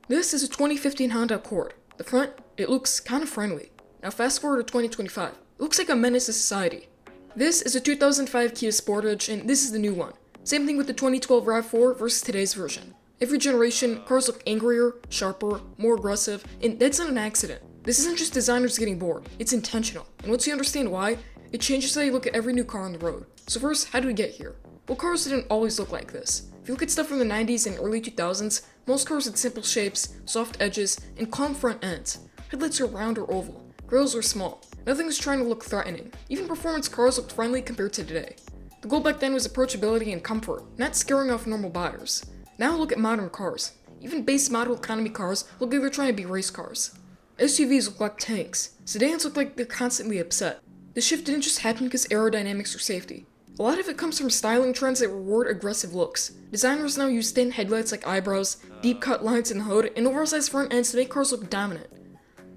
This is a 2015 Honda Accord. The front, it looks kinda friendly. Now fast forward to 2025. It looks like a menace to society. This is a 2005 Kia Sportage, and this is the new one. Same thing with the 2012 RAV4 versus today's version. Every generation, cars look angrier, sharper, more aggressive, and that's not an accident. This isn't just designers getting bored, it's intentional. And once you understand why, it changes how you look at every new car on the road. So first, how did we get here? Well, cars didn't always look like this. If you look at stuff from the 90s and early 2000s, most cars had simple shapes, soft edges, and calm front ends. Headlights are round or oval. Grills are small. Nothing was trying to look threatening. Even performance cars looked friendly compared to today. The goal back then was approachability and comfort, not scaring off normal buyers. Now look at modern cars. Even base model economy cars look like they're trying to be race cars. SUVs look like tanks. Sedans look like they're constantly upset. This shift didn't just happen because aerodynamics or safety. A lot of it comes from styling trends that reward aggressive looks. Designers now use thin headlights like eyebrows, deep cut lines in the hood, and oversized front ends to make cars look dominant.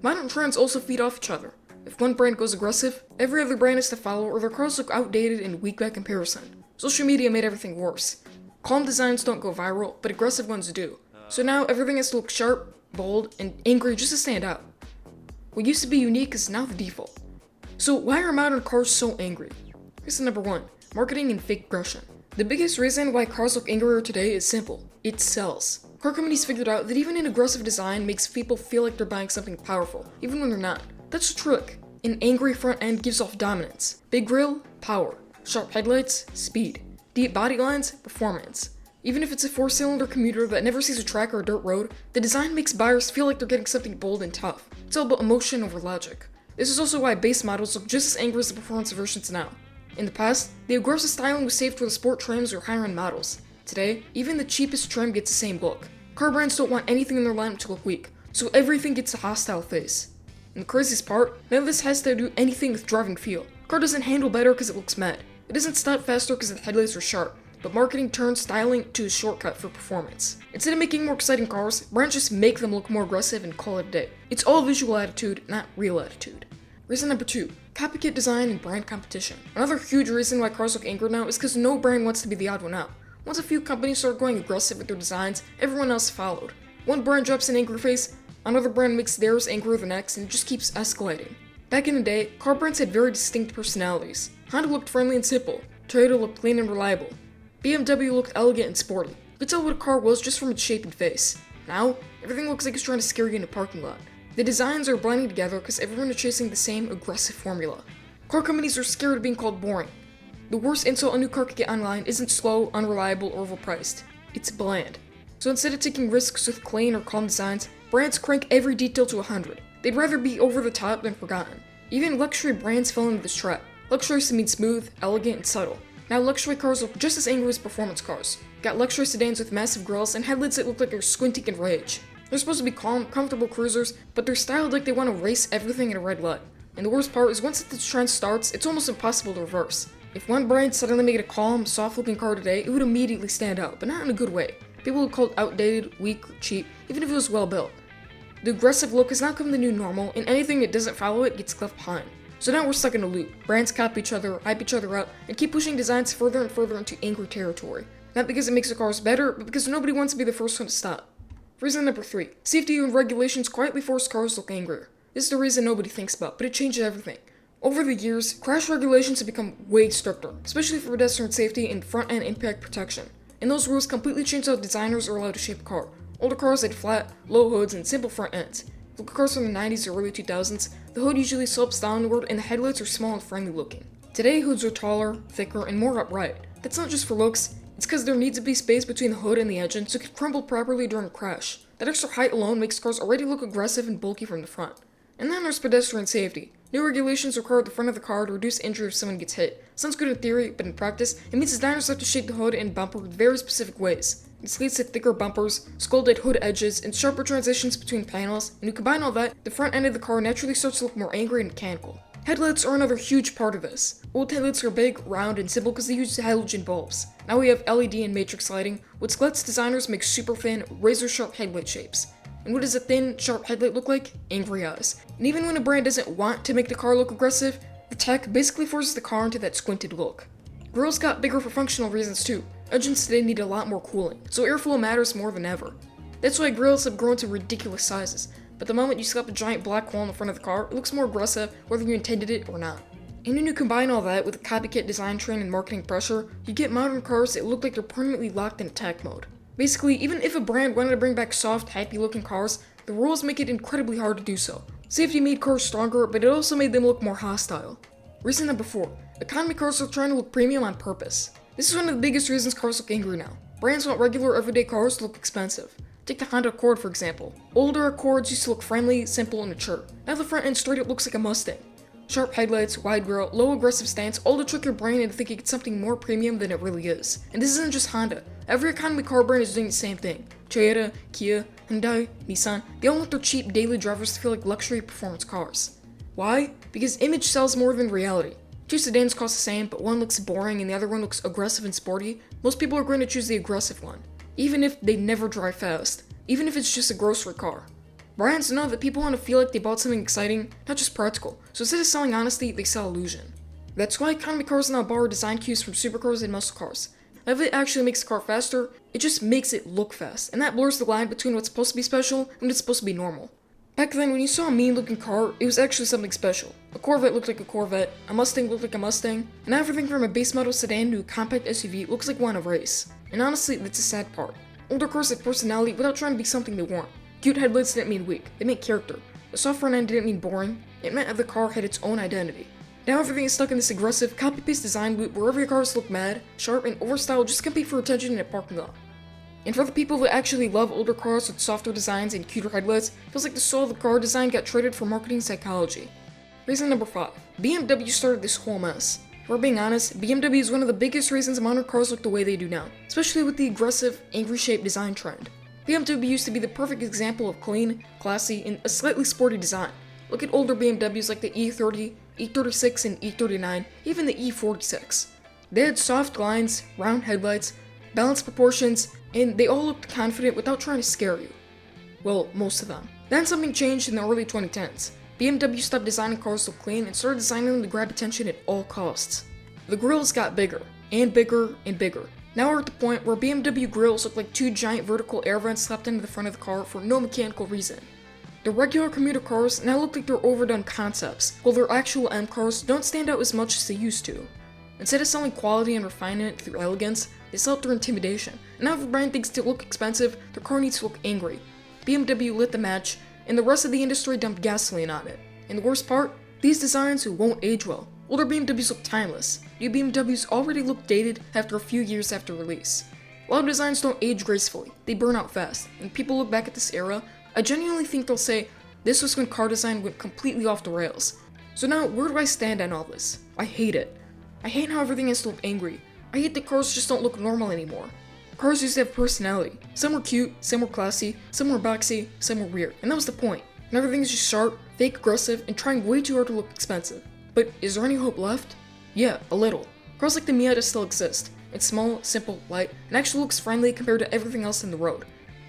Modern trends also feed off each other. If one brand goes aggressive, every other brand has to follow or their cars look outdated and weak by comparison. Social media made everything worse. Calm designs don't go viral, but aggressive ones do. So now everything has to look sharp, bold, and angry just to stand out. What used to be unique is now the default. So why are modern cars so angry? Reason number 1. Marketing and fake aggression. The biggest reason why cars look angrier today is simple. It sells. Car companies figured out that even an aggressive design makes people feel like they're buying something powerful, even when they're not. That's the trick. An angry front end gives off dominance. Big grille, power. Sharp headlights, speed. Deep body lines, performance. Even if it's a 4-cylinder commuter that never sees a track or a dirt road, the design makes buyers feel like they're getting something bold and tough. It's all about emotion over logic. This is also why base models look just as angry as the performance versions now. In the past, the aggressive styling was saved for the sport trims or higher-end models. Today, even the cheapest trim gets the same look. Car brands don't want anything in their lineup to look weak, so everything gets a hostile face. And the craziest part, none of this has to do anything with driving feel. Car doesn't handle better because it looks mad. It doesn't stop faster because the headlights are sharp, but marketing turns styling to a shortcut for performance. Instead of making more exciting cars, brands just make them look more aggressive and call it a day. It's all visual attitude, not real attitude. Reason number 2. Copycat design and brand competition. Another huge reason why cars look angry now is because no brand wants to be the odd one out. Once a few companies started going aggressive with their designs, everyone else followed. One brand drops an angry face, another brand makes theirs angrier the next, and it just keeps escalating. Back in the day, car brands had very distinct personalities. Honda looked friendly and simple. Toyota looked clean and reliable. BMW looked elegant and sporty. You could tell what a car was just from its shape and face. Now, everything looks like it's trying to scare you in a parking lot. The designs are blending together because everyone is chasing the same aggressive formula. Car companies are scared of being called boring. The worst insult a new car could get online isn't slow, unreliable, or overpriced. It's bland. So instead of taking risks with clean or calm designs, brands crank every detail to 100. They'd rather be over the top than forgotten. Even luxury brands fell into this trap. Luxury used to mean smooth, elegant, and subtle. Now luxury cars look just as angry as performance cars. Got luxury sedans with massive grills and headlights that look like they're squinting in rage. They're supposed to be calm, comfortable cruisers, but they're styled like they want to race everything at a red light. And the worst part is once this trend starts, it's almost impossible to reverse. If one brand suddenly made a calm, soft-looking car today, it would immediately stand out, but not in a good way. People would call it outdated, weak, or cheap, even if it was well built. The aggressive look has now become the new normal, and anything that doesn't follow it gets left behind. So now we're stuck in a loop. Brands copy each other, hype each other up, and keep pushing designs further and further into angry territory. Not because it makes the cars better, but because nobody wants to be the first one to stop. Reason number 3. Safety and regulations quietly force cars to look angrier. This is the reason nobody thinks about, but it changes everything. Over the years, crash regulations have become way stricter, especially for pedestrian safety and front-end impact protection. And those rules completely changed how designers are allowed to shape a car. Older cars had flat, low hoods, and simple front ends. Look at cars from the 90s or early 2000s, the hood usually slopes downward and the headlights are small and friendly looking. Today, hoods are taller, thicker, and more upright. That's not just for looks, it's because there needs to be space between the hood and the engine so it can crumble properly during a crash. That extra height alone makes cars already look aggressive and bulky from the front. And then there's pedestrian safety. New regulations require the front of the car to reduce injury if someone gets hit. Sounds good in theory, but in practice, it means designers have to shape the hood and bumper in very specific ways. This leads to thicker bumpers, sculpted hood edges, and sharper transitions between panels, and you combine all that, the front end of the car naturally starts to look more angry and mechanical. Headlights are another huge part of this. Old headlights are big, round, and simple because they use halogen bulbs. Now we have LED and matrix lighting, which lets designers make super thin, razor-sharp headlight shapes. And what does a thin, sharp headlight look like? Angry eyes. And even when a brand doesn't want to make the car look aggressive, the tech basically forces the car into that squinted look. Grills got bigger for functional reasons too. Engines today need a lot more cooling, so airflow matters more than ever. That's why grills have grown to ridiculous sizes, but the moment you slap a giant black hole in the front of the car, it looks more aggressive whether you intended it or not. And when you combine all that with a copycat design trend and marketing pressure, you get modern cars that look like they're permanently locked in attack mode. Basically, even if a brand wanted to bring back soft, happy-looking cars, the rules make it incredibly hard to do so. Safety made cars stronger, but it also made them look more hostile. Reason number 4. Economy cars are trying to look premium on purpose. This is one of the biggest reasons cars look angry now. Brands want regular, everyday cars to look expensive. Take the Honda Accord for example. Older Accords used to look friendly, simple, and mature. Now the front end straight up looks like a Mustang. Sharp headlights, wide grille, low aggressive stance, all to trick your brain into thinking it's something more premium than it really is. And this isn't just Honda. Every economy car brand is doing the same thing. Toyota, Kia, Hyundai, Nissan, they all want their cheap daily drivers to feel like luxury performance cars. Why? Because image sells more than reality. Two sedans cost the same, but one looks boring and the other one looks aggressive and sporty. Most people are going to choose the aggressive one, even if they never drive fast, even if it's just a grocery car. Brands know that people want to feel like they bought something exciting, not just practical, so instead of selling honesty, they sell illusion. That's why economy cars now borrow design cues from supercars and muscle cars. Now if it actually makes the car faster, it just makes it look fast, and that blurs the line between what's supposed to be special and what's supposed to be normal. Back then, when you saw a mean looking car, it was actually something special. A Corvette looked like a Corvette, a Mustang looked like a Mustang, and everything from a base model sedan to a compact SUV looks like one of a race. And honestly, that's a sad part. Older cars had personality without trying to be something they weren't. Cute headlights didn't mean weak, they meant character. The soft front end didn't mean boring, it meant that the car had its own identity. Now everything is stuck in this aggressive, copy-paste design loop where every cars look mad, sharp, and overstyled just to compete for attention in a parking lot. And for the people that actually love older cars with softer designs and cuter headlights, it feels like the soul of the car design got traded for marketing psychology. Reason number 5. BMW started this whole mess. If we're being honest, BMW is one of the biggest reasons modern cars look the way they do now, especially with the aggressive, angry-shaped design trend. BMW used to be the perfect example of clean, classy, and a slightly sporty design. Look at older BMWs like the E30, E36, and E39, even the E46. They had soft lines, round headlights, balanced proportions, and they all looked confident without trying to scare you. Well, most of them. Then something changed in the early 2010s. BMW stopped designing cars to look clean and started designing them to grab attention at all costs. The grills got bigger, and bigger, and bigger. Now we're at the point where BMW grills look like two giant vertical air vents slapped into the front of the car for no mechanical reason. The regular commuter cars now look like they're overdone concepts, while their actual M cars don't stand out as much as they used to. Instead of selling quality and refinement through elegance, they sell it through intimidation, and now if a brand thinks to look expensive, their car needs to look angry. BMW lit the match, and the rest of the industry dumped gasoline on it. And the worst part? These designs won't age well. Older BMWs look timeless. New BMWs already look dated after a few years after release. A lot of designs don't age gracefully, they burn out fast, and people look back at this era, I genuinely think they'll say, this was when car design went completely off the rails. So now, where do I stand on all this? I hate it. I hate how everything has to look angry. I hate that cars just don't look normal anymore. Cars used to have personality. Some were cute, some were classy, some were boxy, some were weird, and that was the point. And everything is just sharp, fake aggressive, and trying way too hard to look expensive. But is there any hope left? Yeah, a little. Cars like the Miata still exist. It's small, simple, light, and actually looks friendly compared to everything else in the road.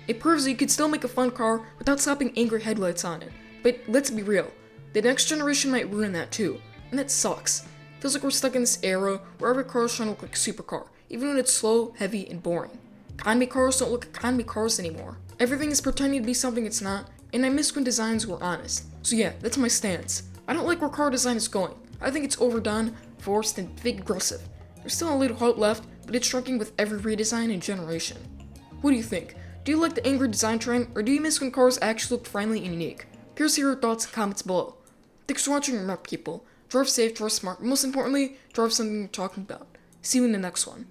It proves that you could still make a fun car without slapping angry headlights on it. But let's be real, the next generation might ruin that too, and that sucks. Feels like we're stuck in this era where every car is trying to look like a supercar, even when it's slow, heavy, and boring. Economy cars don't look economy cars anymore. Everything is pretending to be something it's not, and I miss when designs were honest. So yeah, that's my stance. I don't like where car design is going. I think it's overdone, forced, and fake aggressive. There's still a little hope left, but it's shrinking with every redesign and generation. What do you think? Do you like the angry design trend, or do you miss when cars actually look friendly and unique? Curious to hear your thoughts and comments below. Thanks for watching, remember people. Drive safe, drive smart, but most importantly, drive something you're talking about. See you in the next one.